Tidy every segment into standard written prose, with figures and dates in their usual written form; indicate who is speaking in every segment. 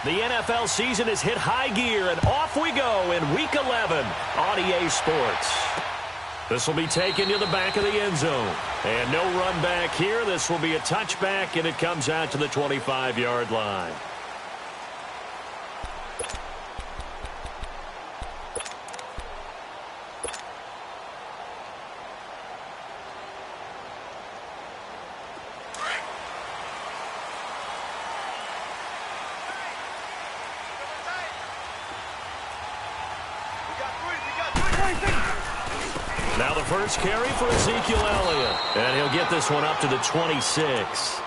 Speaker 1: The NFL season has hit high gear, and off we go in Week 11 on EA Sports. This will be taken to the back of the end zone. And no run back here. This will be a touchback, and it comes out to the 25-yard line. Now the first carry for Ezekiel Elliott. And he'll get this one up to the 26.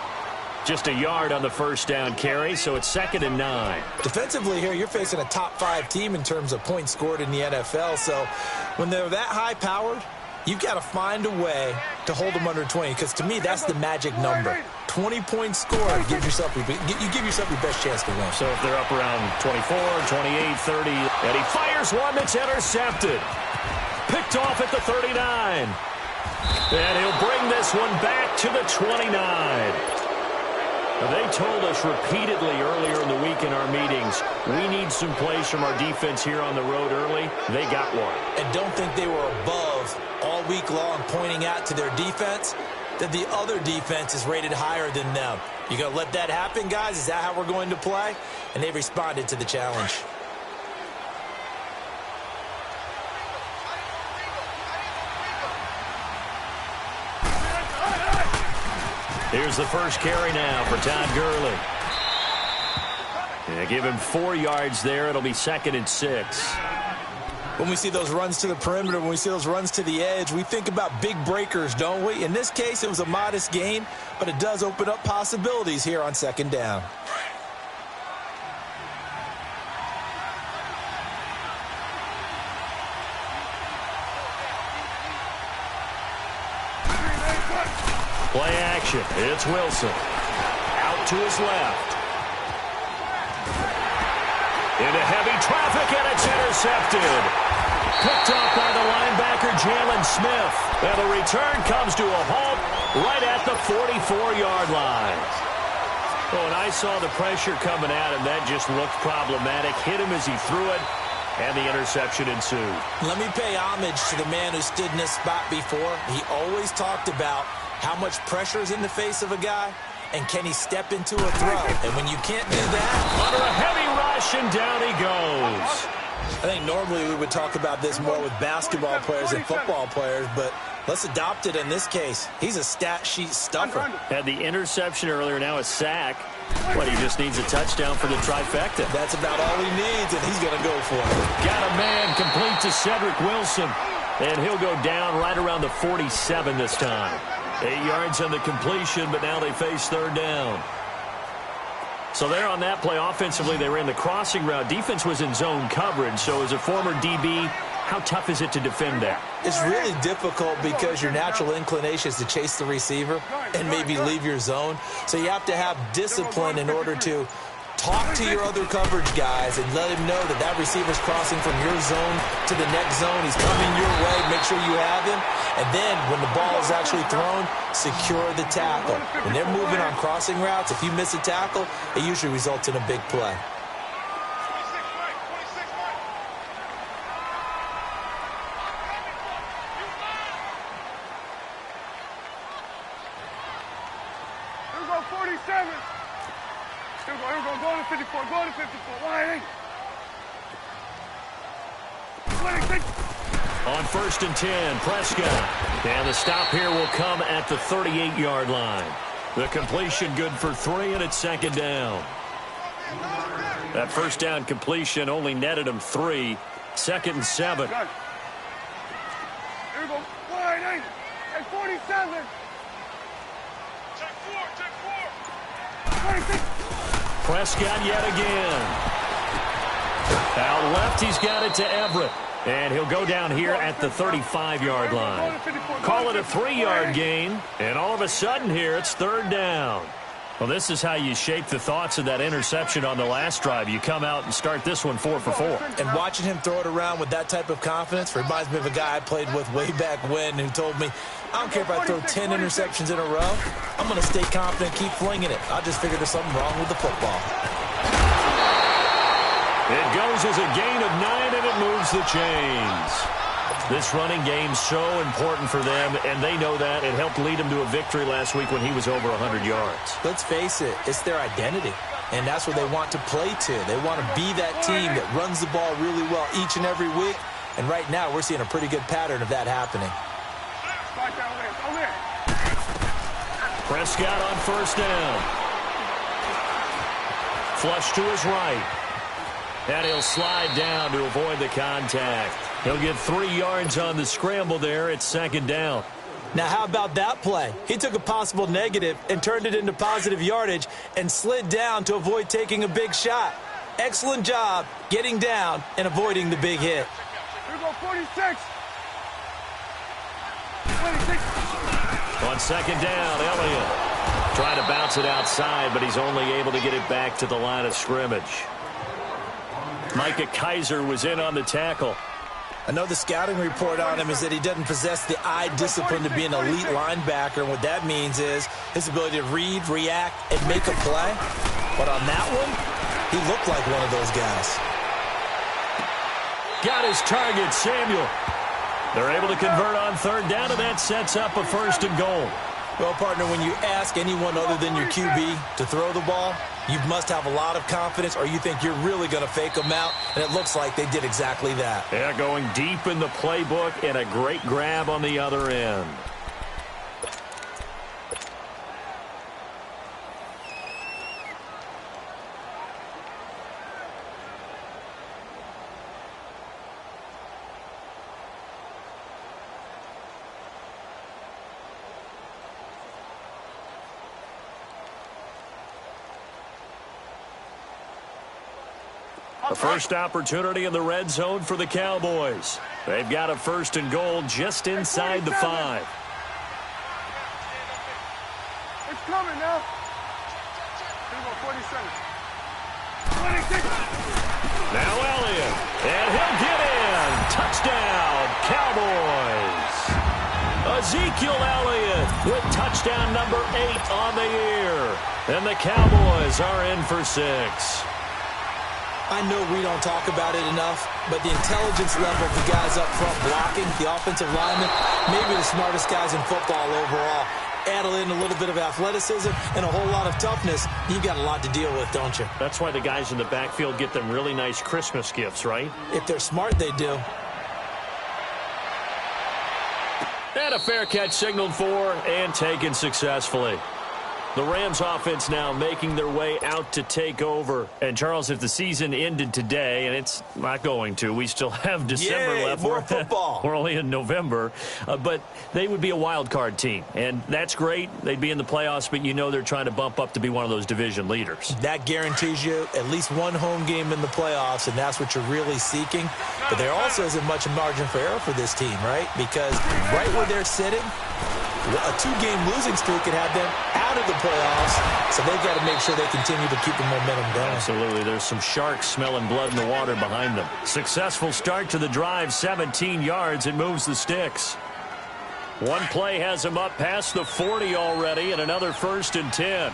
Speaker 1: Just a yard on the first down carry, so it's 2nd and 9.
Speaker 2: Defensively here, you're facing a top-5 team in terms of points scored in the NFL. So when they're that high-powered, you've got to find a way to hold them under 20. Because to me, that's the magic number. 20 points scored, you give yourself your best chance to win.
Speaker 1: So if they're up around 24, 28, 30, and he fires one that's intercepted. Picked off at the 39. And he'll bring this one back to the 29. They told us repeatedly earlier in the week in our meetings, we need some plays from our defense here on the road early. They got one.
Speaker 2: And don't think they were above all week long pointing out to their defense that the other defense is rated higher than them. You going to let that happen, guys? Is that how we're going to play? And they responded to the challenge.
Speaker 1: Here's the first carry now for Todd Gurley. Yeah, give him 4 yards there. It'll be 2nd and 6.
Speaker 2: When we see those runs to the perimeter, when we see those runs to the edge, we think about big breakers, don't we? In this case, it was a modest gain, but it does open up possibilities here on 2nd down.
Speaker 1: Play action. It's Wilson. Out to his left. Into heavy traffic, and it's intercepted. Picked off by the linebacker, Jalen Smith. And the return comes to a halt right at the 44-yard line. Oh, and I saw the pressure coming at him. That just looked problematic. Hit him as he threw it, and the interception ensued. Let
Speaker 2: me pay homage to the man who stood in this spot before. He always talked about how much pressure is in the face of a guy, and can he step into a throw? And when you can't do that,
Speaker 1: under a heavy rush, and down he goes.
Speaker 2: I think normally we would talk about this more with basketball players and football players, but let's adopt it in this case. He's a stat sheet stuffer.
Speaker 1: Had the interception earlier, now a sack. But he just needs a touchdown for the trifecta.
Speaker 2: That's about all he needs, and he's going to go for it.
Speaker 1: Got a man complete to Cedric Wilson, and he'll go down right around the 47 this time. 8 yards on the completion, but now they face 3rd down. So there on that play, offensively, they ran the crossing route. Defense was in zone coverage, so as a former DB, how tough is it to defend that?
Speaker 2: It's really difficult because your natural inclination is to chase the receiver and maybe leave your zone. So you have to have discipline in order to talk to your other coverage guys and let him know that that receiver's crossing from your zone to the next zone. He's coming your way. Make sure you have him. And then when the ball is actually thrown, secure the tackle. When they're moving on crossing routes, if you miss a tackle, it usually results in a big play.
Speaker 3: Go to 54, go to 54, wide.
Speaker 1: On 1st and 10, Prescott. And the stop here will come at the 38-yard line. The completion good for 3, and it's 2nd down. That 1st down completion only netted him 3. 2nd and 7.
Speaker 3: Here we go, wide, at 47. Check 4, 26.
Speaker 1: Prescott yet again. Out left, he's got it to Everett. And he'll go down here at the 35-yard line. Call it a 3-yard gain. And all of a sudden here, it's 3rd down. Well, this is how you shape the thoughts of that interception on the last drive. You come out and start this one 4 for 4.
Speaker 2: And watching him throw it around with that type of confidence reminds me of a guy I played with way back when who told me, I don't care if I throw 10 interceptions in a row. I'm going to stay confident, keep flinging it. I just figured there's something wrong with the football.
Speaker 1: It goes as a gain of 9, and it moves the chains. This running game's so important for them, and they know that. It helped lead them to a victory last week when he was over 100 yards.
Speaker 2: Let's face it, it's their identity, and that's what they want to play to. They want to be that team that runs the ball really well each and every week, and right now we're seeing a pretty good pattern of that happening.
Speaker 1: Prescott on first down. Flush to his right. And he'll slide down to avoid the contact. He'll get 3 yards on the scramble there. It's second down.
Speaker 2: Now, how about that play? He took a possible negative and turned it into positive yardage and slid down to avoid taking a big shot. Excellent job getting down and avoiding the big hit.
Speaker 3: Here we go, 46. 26.
Speaker 1: On second down, Elliott trying to bounce it outside, but he's only able to get it back to the line of scrimmage. Micah Kaiser was in on the tackle.
Speaker 2: I know the scouting report on him is that he doesn't possess the eye discipline to be an elite linebacker. And what that means is his ability to read, react, and make a play. But on that one, he looked like one of those guys.
Speaker 1: Got his target, Samuel. They're able to convert on third down, and that sets up a first and goal.
Speaker 2: Well, partner, when you ask anyone other than your QB to throw the ball, you must have a lot of confidence, or you think you're really going to fake them out, and it looks like they did exactly that.
Speaker 1: Yeah, going deep in the playbook and a great grab on the other end. A first opportunity in the red zone for the Cowboys. They've got a first and goal just inside the 5.
Speaker 3: It's coming now. Here we go, 47. 26.
Speaker 1: Now Elliott, and he'll get in. Touchdown, Cowboys. Ezekiel Elliott with touchdown number 8 on the year. And the Cowboys are in for 6.
Speaker 2: I know we don't talk about it enough, but the intelligence level of the guys up front blocking, the offensive linemen, maybe the smartest guys in football overall. Add in a little bit of athleticism and a whole lot of toughness, you've got a lot to deal with, don't you?
Speaker 1: That's why the guys in the backfield get them really nice Christmas gifts, right?
Speaker 2: If they're smart, they do.
Speaker 1: And a fair catch signaled for and taken successfully. The Rams offense now making their way out to take over. And, Charles, if the season ended today, and it's not going to, we still have December left.
Speaker 2: More football.
Speaker 1: We're only in November. But they would be a wild card team. And that's great. They'd be in the playoffs, but you know they're trying to bump up to be one of those division leaders.
Speaker 2: That guarantees you at least one home game in the playoffs, and that's what you're really seeking. But there also isn't much margin for error for this team, right? Because right where they're sitting, a 2-game losing streak could have them out of the playoffs, so they've got to make sure they continue to keep the momentum going.
Speaker 1: Absolutely. There's some sharks smelling blood in the water behind them. Successful start to the drive, 17 yards. It moves the sticks. One play has them up past the 40 already, and another first and 10.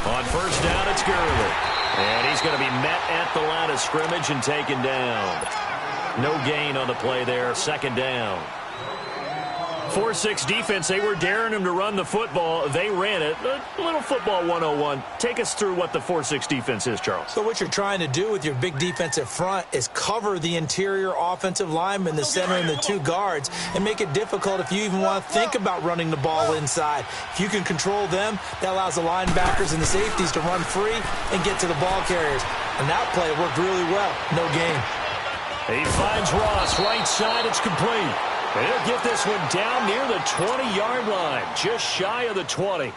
Speaker 1: On first down, it's Gurley. And he's going to be met at the line of scrimmage and taken down. No gain on the play there, second down. 4-6 defense, they were daring him to run the football. They ran it. A little football 101. Take us through what the 4-6 defense is, Charles.
Speaker 2: So what you're trying to do with your big defensive front is cover the interior offensive lineman, the center, and the 2 guards, and make it difficult if you even want to think about running the ball inside. If you can control them, that allows the linebackers and the safeties to run free and get to the ball carriers. And that play worked really well. No gain.
Speaker 1: He finds Ross, right side, it's complete. He'll get this one down near the 20-yard line, just shy of the 20.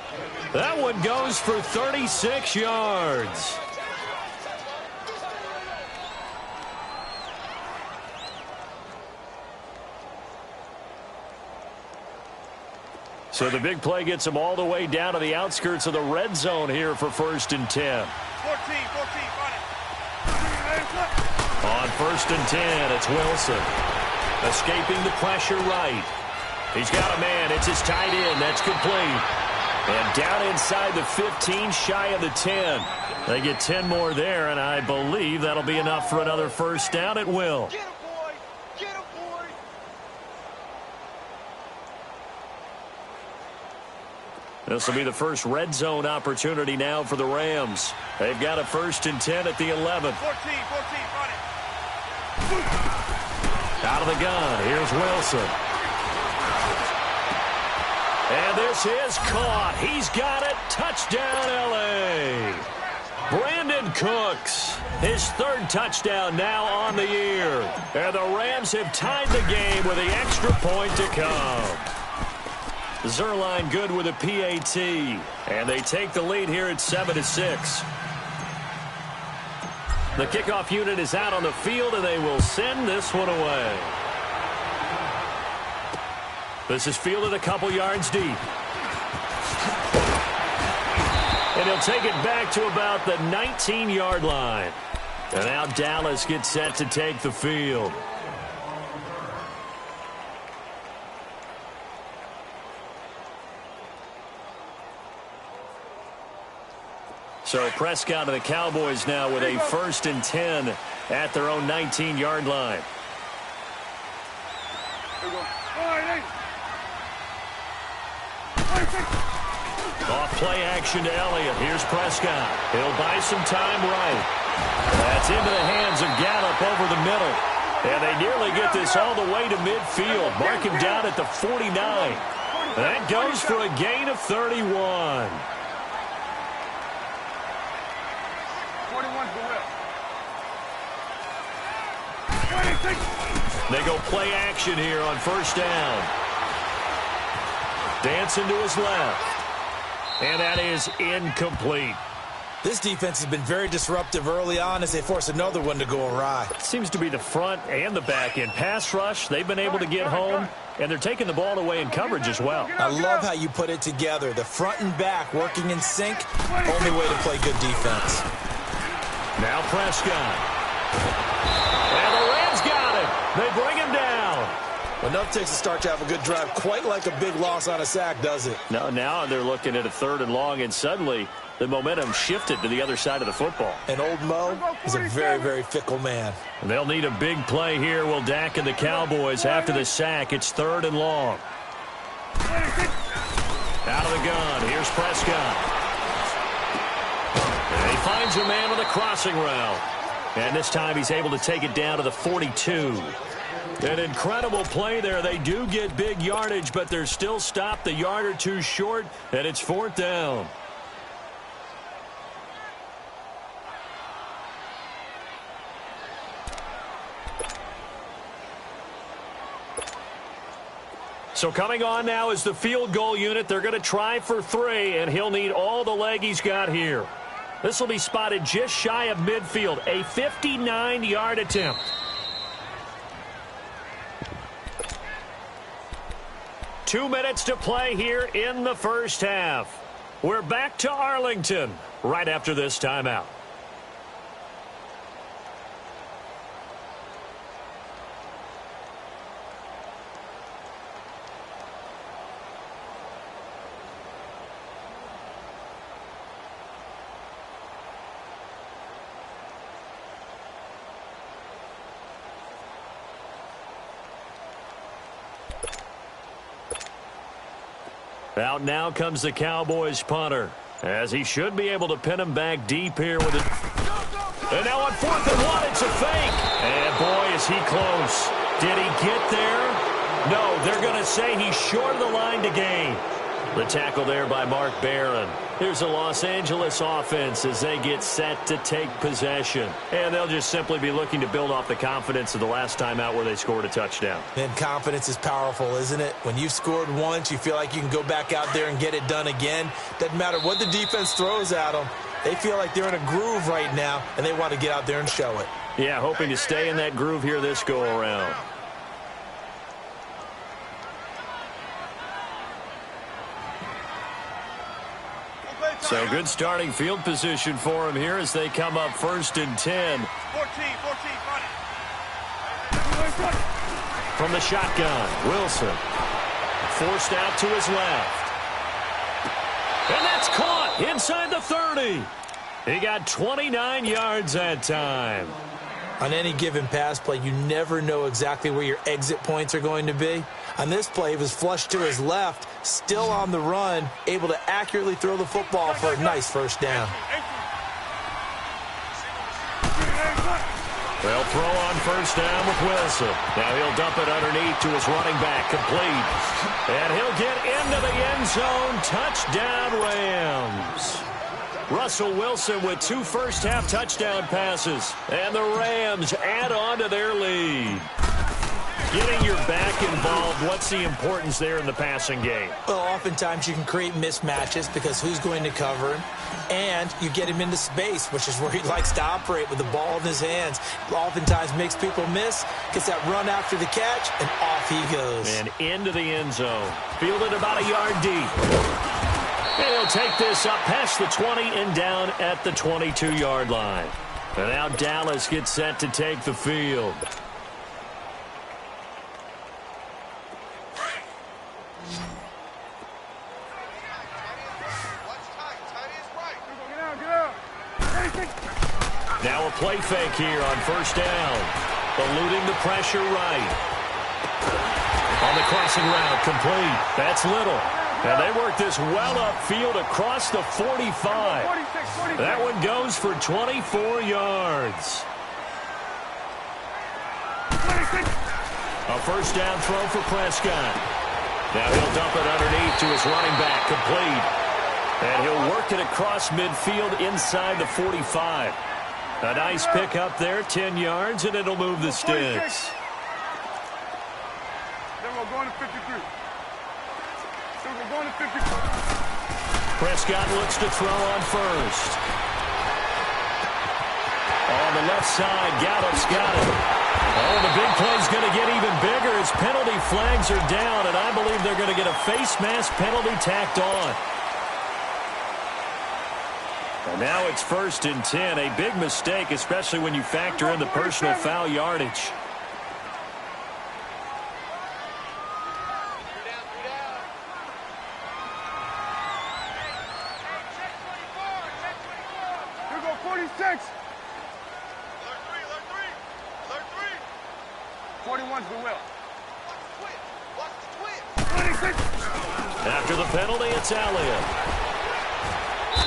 Speaker 1: That one goes for 36 yards. So the big play gets him all the way down to the outskirts of the red zone here for first and 10.
Speaker 3: 14,
Speaker 1: On first and 10, it's Wilson. Escaping the pressure right. He's got a man. It's his tight end. That's complete. And down inside the 15, shy of the 10. They get 10 more there, and I believe that'll be enough for another first down. It will.
Speaker 3: Get him, boy. Get him, boy.
Speaker 1: This will be the first red zone opportunity now for the Rams. They've got a 1st and 10 at the 11.
Speaker 3: 14, run it.
Speaker 1: Out of the gun, here's Wilson. And this is caught. He's got it. Touchdown, L.A. Brandon Cooks, his 3rd touchdown now on the year. And the Rams have tied the game with the extra point to come. Zerline good with a PAT. And they take the lead here at 7-6. The kickoff unit is out on the field, and they will send this one away. This is fielded a couple yards deep. And he'll take it back to about the 19-yard line. And now Dallas gets set to take the field. So Prescott and the Cowboys now with a 1st and 10 at their own 19-yard line.
Speaker 3: Here we go. All right,
Speaker 1: Off play action to Elliott. Here's Prescott. He'll buy some time right. That's into the hands of Gallup over the middle. And they nearly get this all the way to midfield. Mark him down at the 49. That goes for a gain of 31.
Speaker 3: 41's the whip. 26.
Speaker 1: They go play action here on 1st down. Dancing to his left. And that is incomplete.
Speaker 2: This defense has been very disruptive early on as they force another one to go awry.
Speaker 1: Seems to be the front and the back end. Pass rush, they've been able to get home, and they're taking the ball away in coverage as well.
Speaker 2: I love how you put it together. The front and back working in sync. Only way to play good defense.
Speaker 1: Now Prescott. And the Rams got him. They bring him down.
Speaker 2: Enough takes to start to have a good drive. Quite like a big loss on a sack, does it?
Speaker 1: Now they're looking at a 3rd and long, and suddenly the momentum shifted to the other side of the football.
Speaker 2: And old Mo is a very, very fickle man.
Speaker 1: They'll need a big play here. Will Dak and the Cowboys after the sack. It's 3rd and long. Out of the gun. Here's Prescott. And he finds a man with a crossing route. And this time he's able to take it down to the 42. An incredible play there. They do get big yardage, but they're still stopped a yard or two short, and it's 4th down. So coming on now is the field goal unit. They're going to try for 3, and he'll need all the leg he's got here. This will be spotted just shy of midfield. A 59-yard attempt. Two minutes to play here in the first half. We're back to Arlington right after this timeout. Out now comes the Cowboys punter, as he should be able to pin him back deep here with it. And now on 4th and 1, it's a fake. And boy, is he close. Did he get there? No, they're going to say he's short of the line to gain. The tackle there by Mark Barron. Here's the Los Angeles offense as they get set to take possession. And they'll just simply be looking to build off the confidence of the last time out where they scored a touchdown.
Speaker 2: And confidence is powerful, isn't it? When you've scored once, you feel like you can go back out there and get it done again. Doesn't matter what the defense throws at them. They feel like they're in a groove right now, and they want to get out there and show it.
Speaker 1: Yeah, hoping to stay in that groove here this go-around. So good starting field position for him here as they come up 1st and 10.
Speaker 3: 14, run it.
Speaker 1: From the shotgun, Wilson. Forced out to his left. And that's caught inside the 30. He got 29 yards that time.
Speaker 2: On any given pass play, you never know exactly where your exit points are going to be. On this play, he was flushed to his left, still on the run, able to accurately throw the football for a nice first down.
Speaker 1: They'll throw on first down with Wilson. Now he'll dump it underneath to his running back, complete. And he'll get into the end zone. Touchdown, Rams. Russell Wilson with 2 first-half touchdown passes. And the Rams add on to their lead. Getting your back involved, what's the importance there in the passing game?
Speaker 2: Well, oftentimes you can create mismatches because who's going to cover him? And you get him into space, which is where he likes to operate with the ball in his hands. Oftentimes makes people miss, gets that run after the catch, and off he goes.
Speaker 1: And into the end zone. Fielded about a yard deep. And he'll take this up past the 20 and down at the 22-yard line. And now Dallas gets set to take the field. Now a play fake here on first down. Eluding the pressure right. On the crossing route, complete. That's Little. And they work this well upfield across the 45. That one goes for 24 yards. A first down throw for Prescott. Now he'll dump it underneath to his running back, complete. And he'll work it across midfield inside the 45. A nice pick up there, 10 yards, and it'll move the sticks.
Speaker 3: Then we're going to 53. So we're going to 53.
Speaker 1: Prescott looks to throw on first. On the left side, Gallup's got it. Oh, the big play's going to get even bigger as penalty flags are down, and I believe they're going to get a face mask penalty tacked on. And now it's 1st and 10. A big mistake, especially when you factor in the personal foul yardage.
Speaker 3: Here go 46. Alert 3. 41's the will. Watch the twist. 26.
Speaker 1: After the penalty, it's Elliott.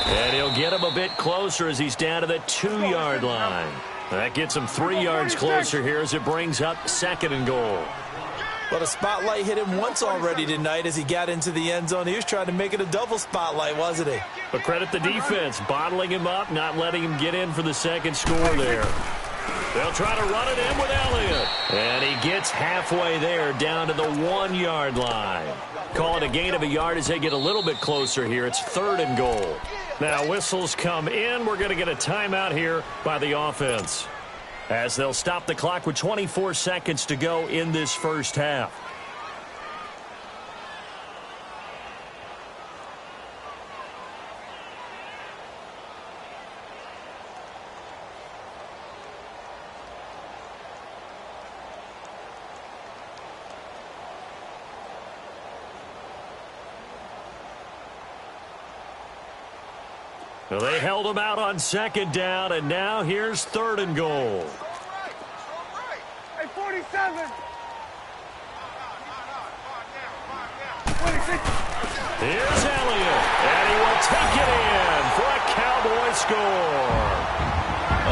Speaker 1: And he'll get him a bit closer as he's down to the 2-yard line. That gets him 3 yards closer here as it brings up 2nd and goal.
Speaker 2: Well, the spotlight hit him once already tonight as he got into the end zone. He was trying to make it a double spotlight, wasn't he?
Speaker 1: But credit the defense, bottling him up, not letting him get in for the second score there. They'll try to run it in with Elliott. And he gets halfway there, down to the 1-yard line. Call it a gain of a yard as they get a little bit closer here. It's 3rd and goal. Now whistles come in. We're going to get a timeout here by the offense, as they'll stop the clock with 24 seconds to go in this first half. Well, they held him out on 2nd down, and now here's 3rd and goal.
Speaker 3: Hey, 47. 26.
Speaker 1: Here's Elliott, and he will take it in for a Cowboy score.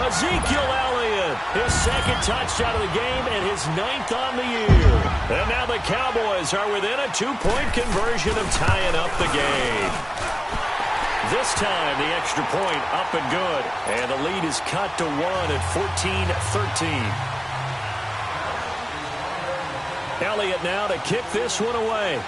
Speaker 1: Ezekiel Elliott, his 2nd touchdown of the game and his 9th on the year. And now the Cowboys are within a 2-point conversion of tying up the game. This time, the extra point up and good. And the lead is cut to 1 at 14-13. Elliott now to kick this one away.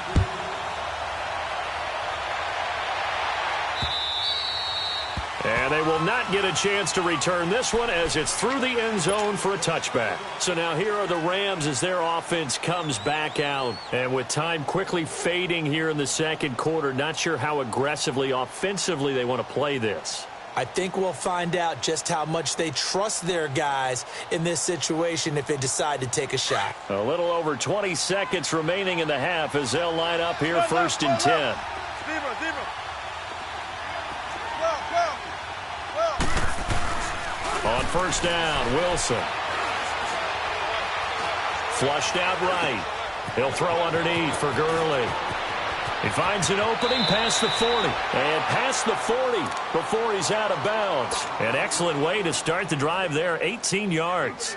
Speaker 1: And they will not get a chance to return this one as it's through the end zone for a touchback. So now here are the Rams as their offense comes back out. And with time quickly fading here in the second quarter, not sure how aggressively, offensively they want to play this.
Speaker 2: I think we'll find out just how much they trust their guys in this situation if they decide to take a shot.
Speaker 1: A little over 20 seconds remaining in the half as they'll line up here 1st and 10. On first down, Wilson. Flushed out right. He'll throw underneath for Gurley. He finds an opening past the 40. And past the 40 before he's out of bounds. An excellent way to start the drive there, 18 yards.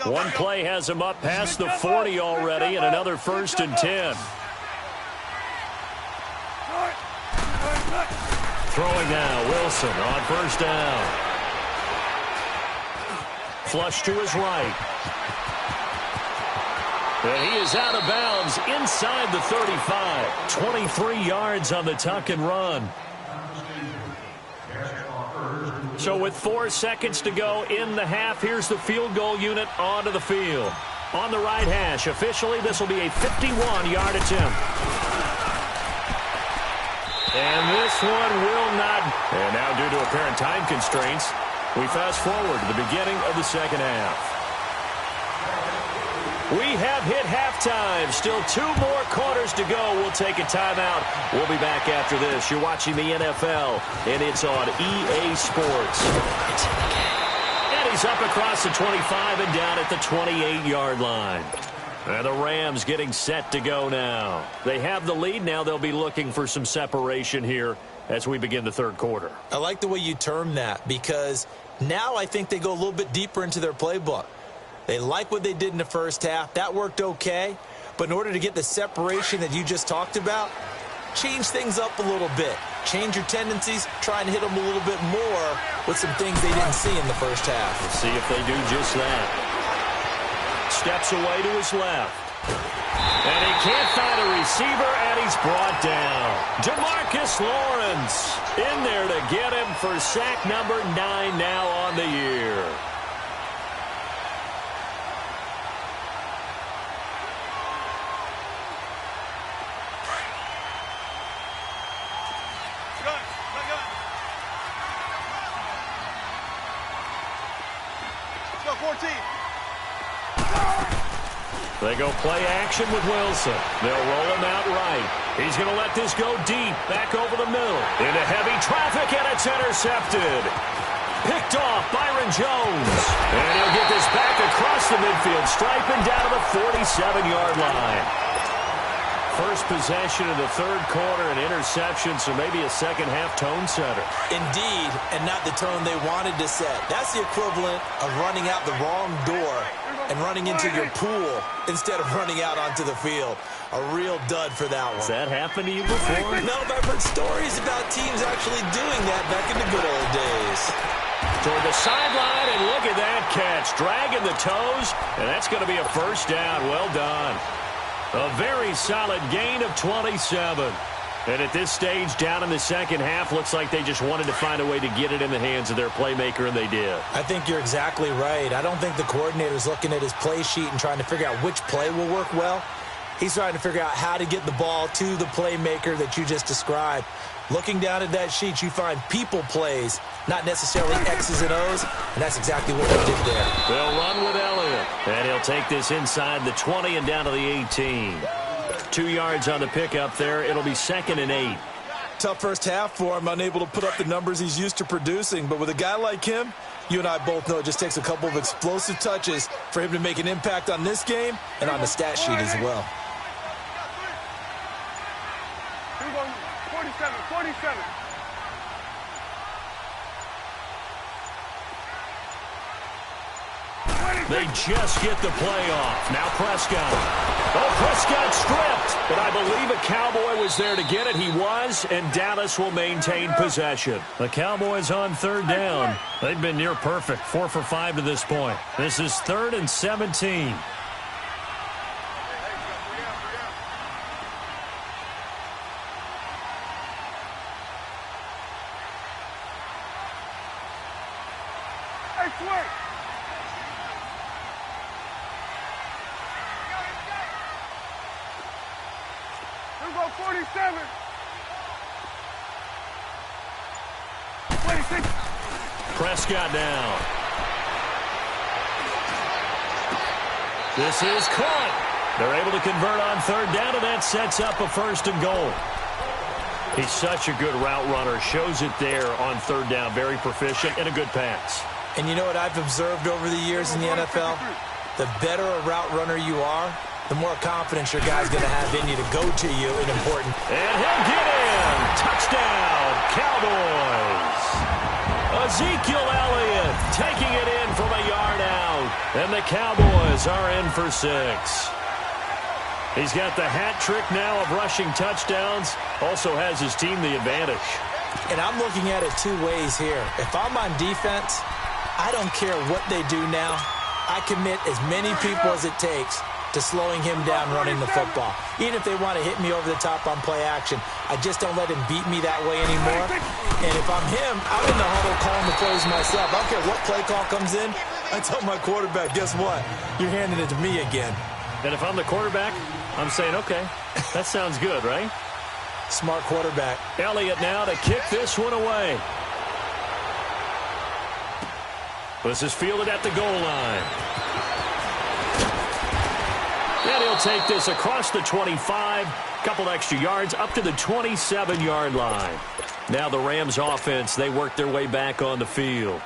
Speaker 1: One play has him up past the 40 already, and another 1st and 10. Throwing now, Wilson on first down. Flush to his right. And he is out of bounds inside the 35. 23 yards on the tuck and run. So with 4 seconds to go in the half, here's the field goal unit onto the field. On the right hash, officially this will be a 51-yard attempt. And this one will not. And now due to apparent time constraints, we fast forward to the beginning of the second half. We have hit halftime. Still 2 more quarters to go. We'll take a timeout. We'll be back after this. You're watching the NFL, and it's on EA Sports. And he's up across the 25 and down at the 28-yard line. And the Rams getting set to go now. They have the lead. Now they'll be looking for some separation here as we begin the third quarter.
Speaker 2: I like the way you term that, because now I think they go a little bit deeper into their playbook. They like what they did in the first half. That worked okay. But in order to get the separation that you just talked about, change things up a little bit. Change your tendencies. Try and hit them a little bit more with some things they didn't see in the first half.
Speaker 1: Let's see if they do just that. Steps away to his left. And he can't find a receiver, and he's brought down. DeMarcus Lawrence in there to get him for sack number 9 now on the year. They go play action with Wilson. They'll roll him out right. He's going to let this go deep, back over the middle. Into heavy traffic, and it's intercepted. Picked off Byron Jones. And he'll get this back across the midfield stripe and down to the 47-yard line. First possession of the third quarter, an interception, so maybe a second-half tone setter.
Speaker 2: Indeed, and not the tone they wanted to set. That's the equivalent of running out the wrong door and running into your pool instead of running out onto the field. A real dud for that one.
Speaker 1: Has that happened to you before?
Speaker 2: No, but I've heard stories about teams actually doing that back in the good old days.
Speaker 1: Toward the sideline, and look at that catch. Dragging the toes, and that's going to be a first down. Well done. A very solid gain of 27. And at this stage, down in the second half, looks like they just wanted to find a way to get it in the hands of their playmaker, and they did.
Speaker 2: I think you're exactly right. I don't think the coordinator's looking at his play sheet and trying to figure out which play will work well. He's trying to figure out how to get the ball to the playmaker that you just described. Looking down at that sheet, you find people plays, not necessarily X's and O's, and that's exactly what they did there.
Speaker 1: They'll run with Elliott, and he'll take this inside the 20 and down to the 18. 2 yards on the pickup there. It'll be 2nd and 8.
Speaker 2: Tough first half for him, unable to put up the numbers he's used to producing. But with a guy like him, you and I both know it just takes a couple of explosive touches for him to make an impact on this game and on the stat sheet as well.
Speaker 3: 47.
Speaker 1: They just get the play off. Now Prescott. Oh, Prescott stripped. But I believe a Cowboy was there to get it. He was, and Dallas will maintain possession. The Cowboys on third down. They've been near perfect. 4 for 5 to this point. This is 3rd and 17. Prescott down. This is caught. They're able to convert on third down, and that sets up a 1st and goal. He's such a good route runner. Shows it there on third down. Very proficient and a good pass.
Speaker 2: And you know what I've observed over the years in the NFL? The better a route runner you are, the more confidence your guy's going to have in you to go to you in important.
Speaker 1: And he'll get in. Touchdown, Cowboys. Ezekiel Elliott taking it in from a yard out. And the Cowboys are in for 6. He's got the hat trick now of rushing touchdowns. Also has his team the advantage.
Speaker 2: And I'm looking at it 2 ways here. If I'm on defense, I don't care what they do now. I commit as many people as it takes to slowing him down running the football. Even if they want to hit me over the top on play action, I just don't let him beat me that way anymore. And if I'm him, I'm in the huddle calling the plays myself. I don't care what play call comes in. I tell my quarterback, guess what? You're handing it to me again.
Speaker 1: And if I'm the quarterback, I'm saying, okay, that sounds good, right?
Speaker 2: Smart quarterback.
Speaker 1: Elliott now to kick this one away. This is fielded at the goal line. And he'll take this across the 25, couple extra yards, up to the 27-yard line. Now the Rams offense, they work their way back on the field.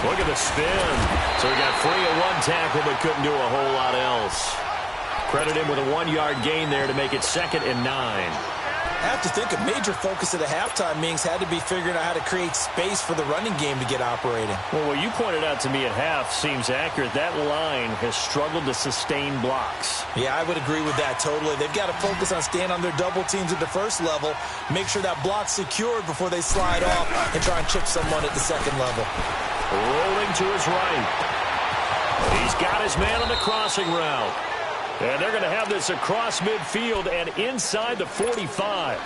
Speaker 1: Look at the spin. So he got free of one tackle but couldn't do a whole lot else. Credit him with a 1-yard gain there to make it 2nd and 9.
Speaker 2: I have to think a major focus of the halftime meetings had to be figuring out how to create space for the running game to get operating.
Speaker 1: Well, what you pointed out to me at half seems accurate. That line has struggled to sustain blocks.
Speaker 2: Yeah, I would agree with that totally. They've got to focus on staying on their double teams at the first level, make sure that block's secured before they slide off and try and chip someone at the second level.
Speaker 1: Rolling to his right. He's got his man on the crossing route. And they're going to have this across midfield and inside the 45.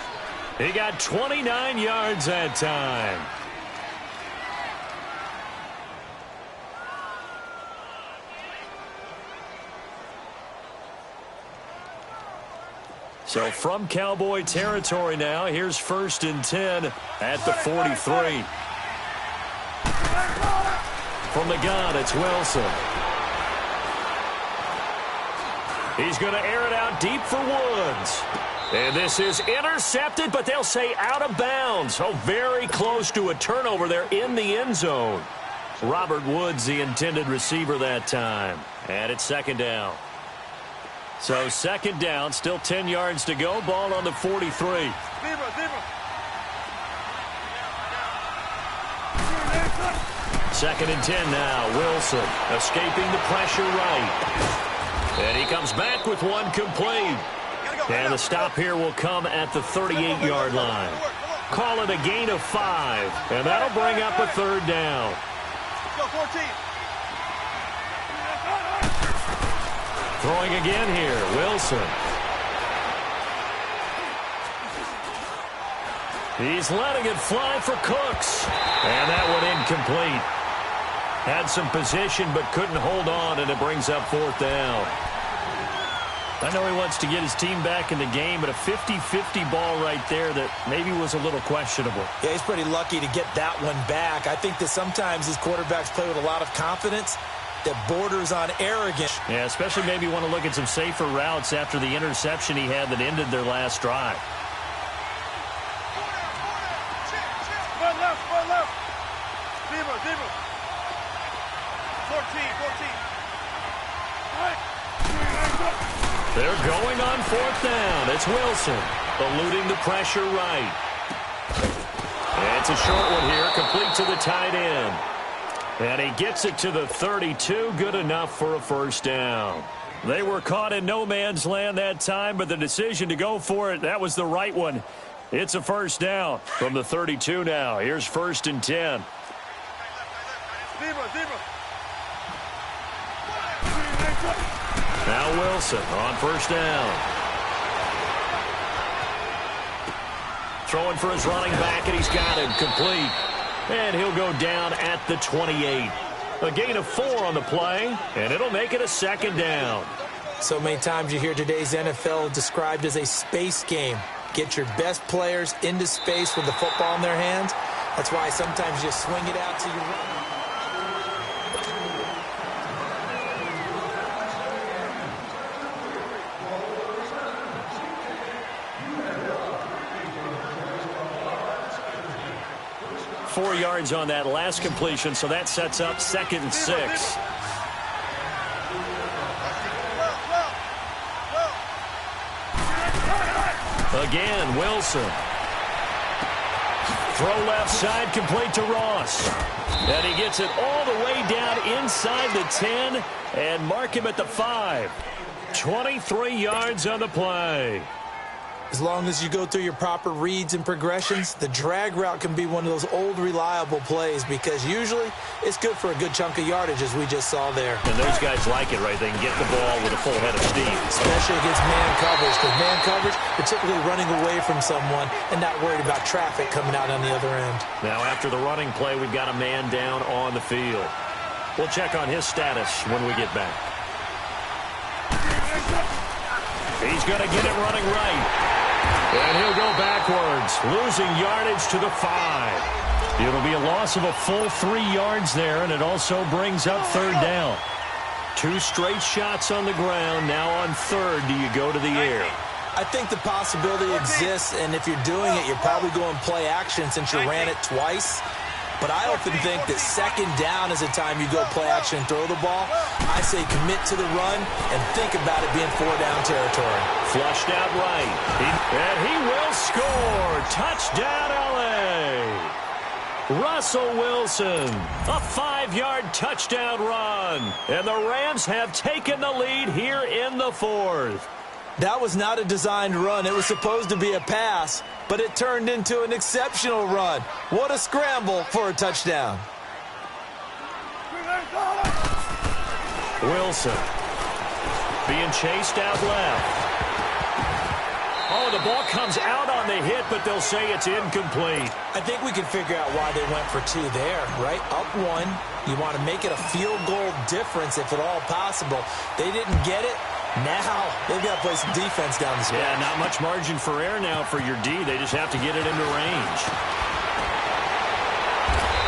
Speaker 1: He got 29 yards that time. So from Cowboy territory now, here's 1st and 10 at the 43. From the gun, it's Wilson. He's going to air it out deep for Woods. And this is intercepted, but they'll say out of bounds. So very close to a turnover there in the end zone. Robert Woods, the intended receiver that time. And it's 2nd down. So 2nd down, still 10 yards to go. Ball on the 43. 2nd and 10 now. Wilson escaping the pressure right. And he comes back with one complete. And the stop here will come at the 38-yard line. Call it a gain of 5. And that'll bring up a 3rd down. Throwing again here, Wilson. He's letting it fly for Cooks. And that one incomplete. Had some position but couldn't hold on, and it brings up 4th down. I know he wants to get his team back in the game, but a 50-50 ball right there that maybe was a little questionable.
Speaker 2: Yeah, he's pretty lucky to get that one back. I think that sometimes these quarterbacks play with a lot of confidence that borders on arrogance.
Speaker 1: Yeah, especially maybe want to look at some safer routes after the interception he had that ended their last drive.
Speaker 3: Zero. 14.
Speaker 1: They're going on 4th down. It's Wilson eluding the pressure right. And it's a short one here, complete to the tight end. And he gets it to the 32, good enough for a 1st down. They were caught in no man's land that time, but the decision to go for it, that was the right one. It's a 1st down from the 32 now. Here's 1st and 10. Now Wilson on 1st down. throwing for his running back, and he's got him complete. And he'll go down at the 28. A gain of 4 on the play, and it'll make it a second down.
Speaker 2: So many times you hear today's NFL described as a space game. Get your best players into space with the football in their hands. That's why sometimes you swing it out to your right.
Speaker 1: 4 yards on that last completion, so that sets up 2nd and 6. Again, Wilson. Throw left side, complete to Ross. And he gets it all the way down inside the 10 and mark him at the 5. 23 yards on the play.
Speaker 2: As long as you go through your proper reads and progressions, the drag route can be one of those old reliable plays because usually it's good for a good chunk of yardage, as we just saw there.
Speaker 1: And those guys like it, right? They can get the ball with a full head of steam.
Speaker 2: Especially against man coverage, because man coverage, particularly running away from someone and not worried about traffic coming out on the other end.
Speaker 1: Now after the running play, we've got a man down on the field. We'll check on his status when we get back. He's going to get it running right. And he'll go backwards, losing yardage to the 5. It'll be a loss of a full 3 yards there, and it also brings up 3rd down. 2 straight shots on the ground. Now on 3rd, do you go to the air?
Speaker 2: I think the possibility exists, and if you're doing it, you're probably going play action since you ran it twice. But I often think that 2nd down is the time you go play action and throw the ball. I say commit to the run and think about it being 4-down territory.
Speaker 1: Flushed out right. And he will score. Touchdown, L.A. Russell Wilson. A 5-yard touchdown run. And the Rams have taken the lead here in the 4th.
Speaker 2: That was not a designed run. It was supposed to be a pass, but it turned into an exceptional run. What a scramble for a touchdown.
Speaker 1: Wilson being chased out left. Oh, the ball comes out on the hit, but they'll say it's incomplete.
Speaker 2: I think we can figure out why they went for 2 there, right? Up 1. You want to make it a field goal difference if at all possible. They didn't get it. Now they've got to play some defense down the stretch.
Speaker 1: Yeah, not much margin for error now for your D. They just have to get it into range.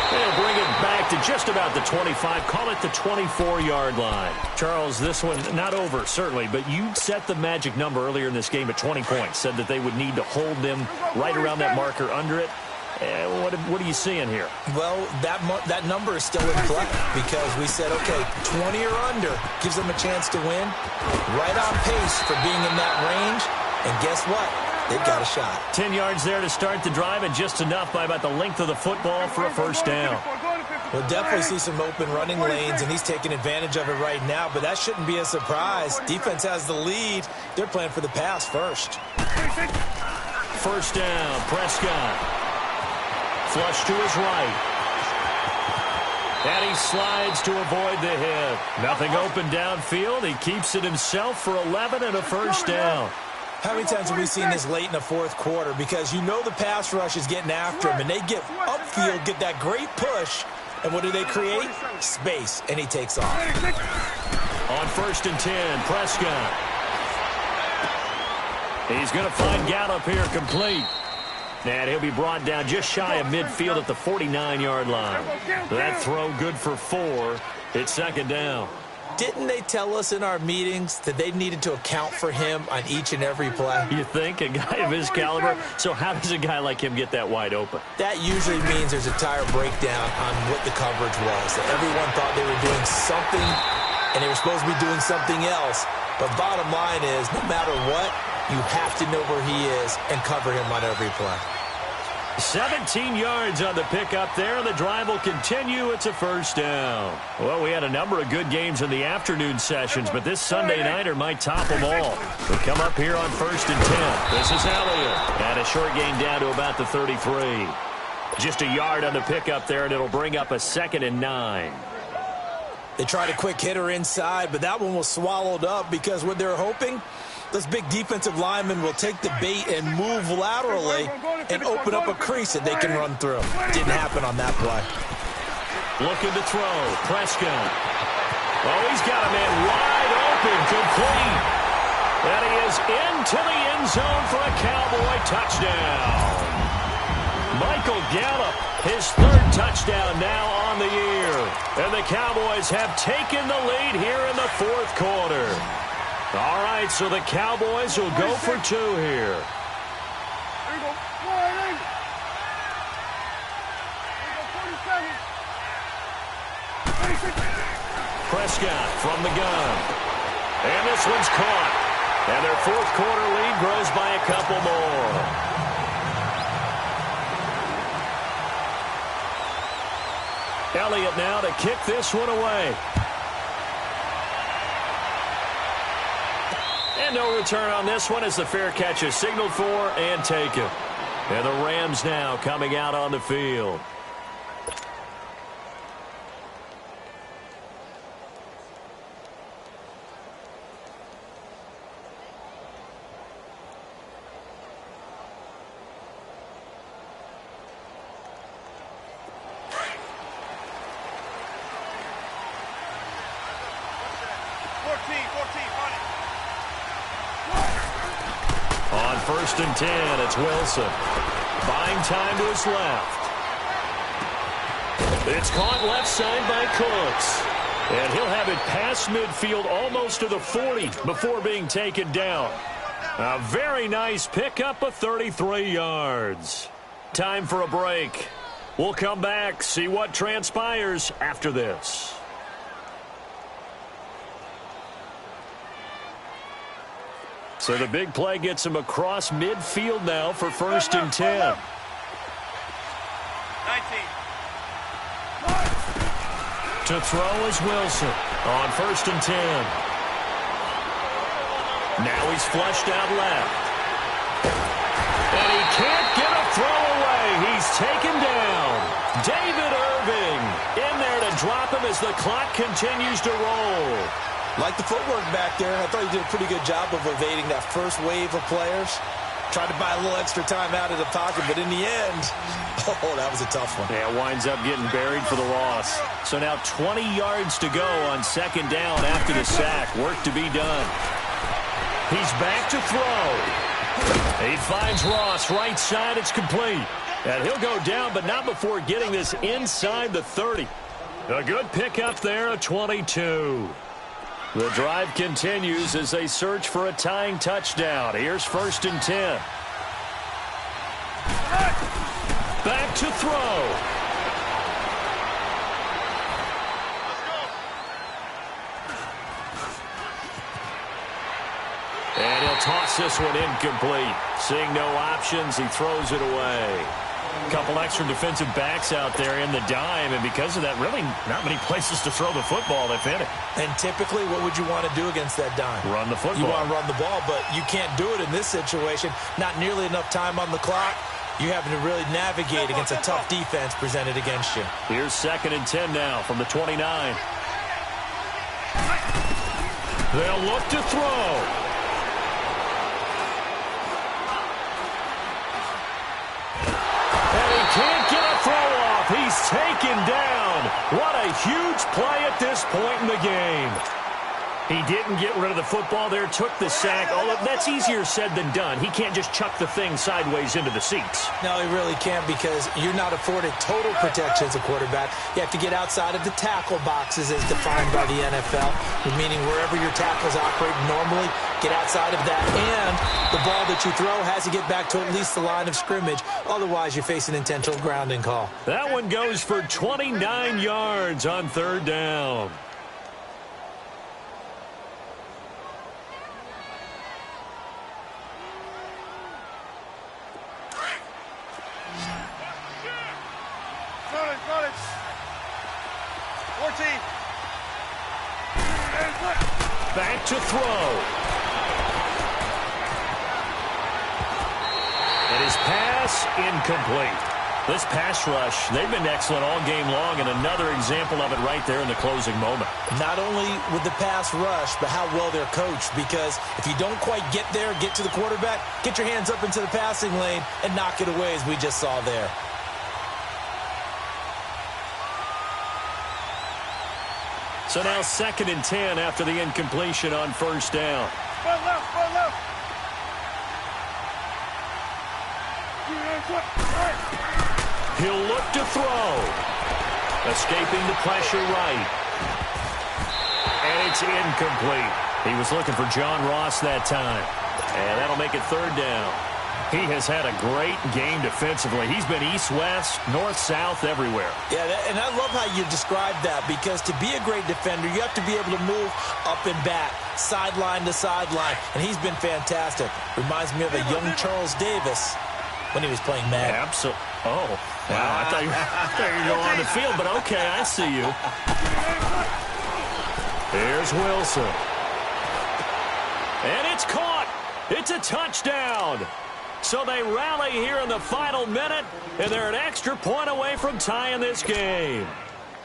Speaker 1: They'll bring it back to just about the 25. Call it the 24-yard line. Charles, this one not over, certainly, but you set the magic number earlier in this game at 20 points. Said that they would need to hold them right around that marker under it. What are you seeing here?
Speaker 2: Well, that number is still in play because we said, okay, 20 or under gives them a chance to win. Right on pace for being in that range. And guess what? They've got a shot.
Speaker 1: 10 yards there to start the drive, and just enough by about the length of the football for a 1st down.
Speaker 2: We'll definitely see some open running lanes, and he's taking advantage of it right now, but that shouldn't be a surprise. Defense has the lead. They're playing for the pass first.
Speaker 1: 1st down, Prescott. Flush to his right. And he slides to avoid the hit. Nothing open downfield. He keeps it himself for 11 and a 1st down.
Speaker 2: How many times have we seen this late in the 4th quarter? Because you know the pass rush is getting after him, and they get upfield, get that great push, and what do they create? Space, and he takes off.
Speaker 1: On 1st and 10, Prescott. He's going to find Gallup here complete. And he'll be brought down just shy of midfield at the 49-yard line. That throw good for 4. It's 2nd down.
Speaker 2: Didn't they tell us in our meetings that they needed to account for him on each and every play?
Speaker 1: You think? A guy of his caliber? So how does a guy like him get that wide open?
Speaker 2: That usually means there's a tire breakdown on what the coverage was. That everyone thought they were doing something, and they were supposed to be doing something else. But bottom line is, no matter what, you have to know where he is and cover him on every play.
Speaker 1: 17 yards on the pickup there, and the drive will continue. It's a 1st down. Well, we had a number of good games in the afternoon sessions, but this Sunday nighter might top them all. We come up here on 1st and 10. This is Elliott. And a short gain down to about the 33. Just a yard on the pickup there, and it'll bring up a 2nd and 9.
Speaker 2: They tried a quick hitter inside, but that one was swallowed up because what they're hoping Those big defensive linemen will take the bait and move laterally and open up a crease that they can run through. Didn't happen on that play.
Speaker 1: Looking to throw. Prescott. Oh, he's got a man wide open. Complete. And he is into the end zone for a Cowboy touchdown. Michael Gallup, his third touchdown now on the year. And the Cowboys have taken the lead here in the fourth quarter. All right, so the Cowboys will go for two here. Prescott from the gun. And this one's caught. And their fourth quarter lead grows by a couple more. Elliott now to kick this one away. And no return on this one as the fair catch is signaled for and taken. And the Rams now coming out on the field. On 1st and 10, it's Wilson. Buying time to his left. It's caught left side by Cooks. And he'll have it past midfield almost to the 40 before being taken down. A very nice pickup of 33 yards. Time for a break. We'll come back, see what transpires after this. So the big play gets him across midfield now for 1st and 10.
Speaker 3: 19.
Speaker 1: To throw is Wilson on 1st and 10. Now he's flushed out left. And he can't get a throw away. He's taken down. David Irving in there to drop him as the clock continues to roll.
Speaker 2: Like the footwork back there. I thought he did a pretty good job of evading that first wave of players. Tried to buy a little extra time out of the pocket, but in the end, oh, that was a tough one.
Speaker 1: Yeah, winds up getting buried for the loss. So now 20 yards to go on 2nd down after the sack. Work to be done. He's back to throw. He finds Ross right side. It's complete. And he'll go down, but not before getting this inside the 30. A good pickup there, a 22. The drive continues as they search for a tying touchdown. Here's 1st and 10. Back to throw. And he'll toss this one incomplete. Seeing no options, he throws it away. A couple extra defensive backs out there in the dime, and because of that, really not many places to throw the football, if any.
Speaker 2: And typically, what would you want to do against that dime?
Speaker 1: Run the football.
Speaker 2: You want to run the ball, but you can't do it in this situation. Not nearly enough time on the clock. You're having to really navigate against a tough defense presented against you.
Speaker 1: Here's 2nd and 10 now from the 29. They'll look to throw. Can't get a throw off. He's taken down. What a huge play at this point in the game. He didn't get rid of the football there, took the sack. Oh, that's easier said than done. He can't just chuck the thing sideways into the seats.
Speaker 2: No, he really can't because you're not afforded total protection as a quarterback. You have to get outside of the tackle boxes as defined by the NFL, meaning wherever your tackles operate normally, get outside of that. And the ball that you throw has to get back to at least the line of scrimmage. Otherwise, you're facing intentional grounding call.
Speaker 1: That one goes for 29 yards on 3rd down.
Speaker 3: Got it. 14.
Speaker 1: Back to throw. And his pass incomplete. This pass rush, they've been excellent all game long, and another example of it right there in the closing moment.
Speaker 2: Not only with the pass rush, but how well they're coached, because if you don't quite get there, get to the quarterback, get your hands up into the passing lane and knock it away, as we just saw there.
Speaker 1: So now 2nd and 10 after the incompletion on first down.
Speaker 3: Run left, run left.
Speaker 1: He'll look to throw. Escaping the pressure right. And it's incomplete. He was looking for John Ross that time. And that'll make it 3rd down. He has had a great game defensively. He's been east-west, north-south, everywhere.
Speaker 2: Yeah, and I love how you described that, because to be a great defender, you have to be able to move up and back, sideline to sideline, and he's been fantastic. Reminds me of a young Charles Davis when he was playing Madden.
Speaker 1: Absolutely. Oh, wow. I thought you were going on the field, but okay, I see you. Here's Wilson. And it's caught. It's a touchdown. So they rally here in the final minute, and they're an extra point away from tying this game.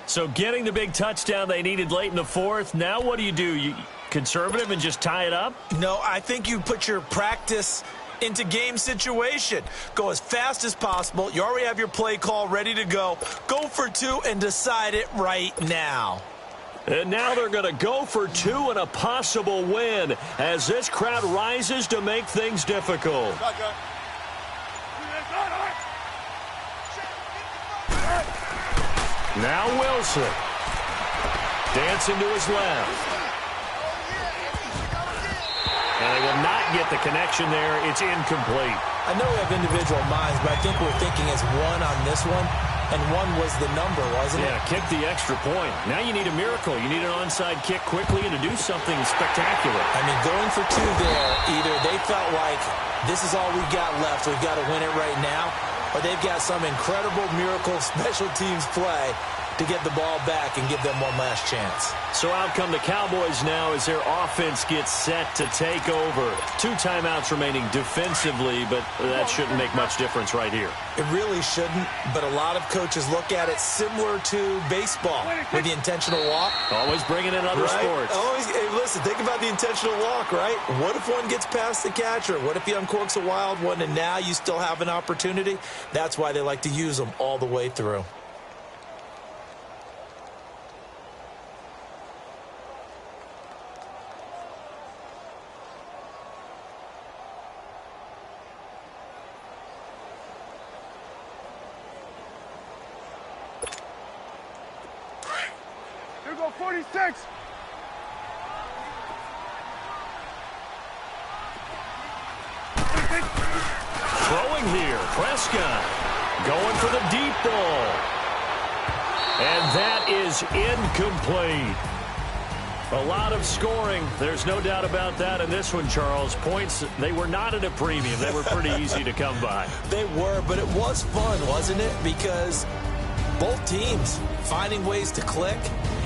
Speaker 1: So getting the big touchdown they needed late in the 4th. Now what do? You conservative and just tie it up?
Speaker 2: No, I think you put your practice into game situation. Go as fast as possible. You already have your play call ready to go. Go for 2 and decide it right now.
Speaker 1: And now they're going to go for 2 and a possible win as this crowd rises to make things difficult. Now Wilson. Dancing to his left. And they will not get the connection there. It's incomplete.
Speaker 2: I know we have individual minds, but I think we're thinking as one on this one, and 1 was the number, wasn't it?
Speaker 1: Yeah, kick the extra point. Now you need a miracle. You need an onside kick quickly and to do something spectacular.
Speaker 2: I mean, going for 2 there, either they felt like this is all we've got left, we've got to win it right now, or they've got some incredible miracle special teams play to get the ball back and give them one last chance.
Speaker 1: So out come the Cowboys now as their offense gets set to take over. 2 timeouts remaining defensively, but that shouldn't make much difference right here.
Speaker 2: It really shouldn't, but a lot of coaches look at it similar to baseball with the intentional walk.
Speaker 1: Always bringing in other sports.
Speaker 2: Always, hey, listen, think about the intentional walk, right? What if one gets past the catcher? What if he uncorks a wild one and now you still have an opportunity? That's why they like to use them all the way through.
Speaker 3: Here go 46.
Speaker 1: Throwing here, Prescott going for the deep ball. And that is incomplete. A lot of scoring. There's no doubt about that in this one, Charles. Points, they were not at a premium. They were pretty easy to come by.
Speaker 2: They were, but it was fun, wasn't it? Because both teams finding ways to click.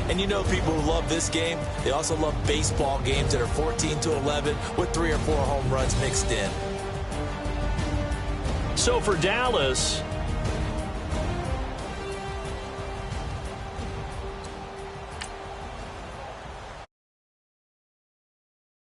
Speaker 2: And you know people who love this game, they also love baseball games that are 14-11 with 3 or 4 home runs mixed in.
Speaker 1: So for Dallas,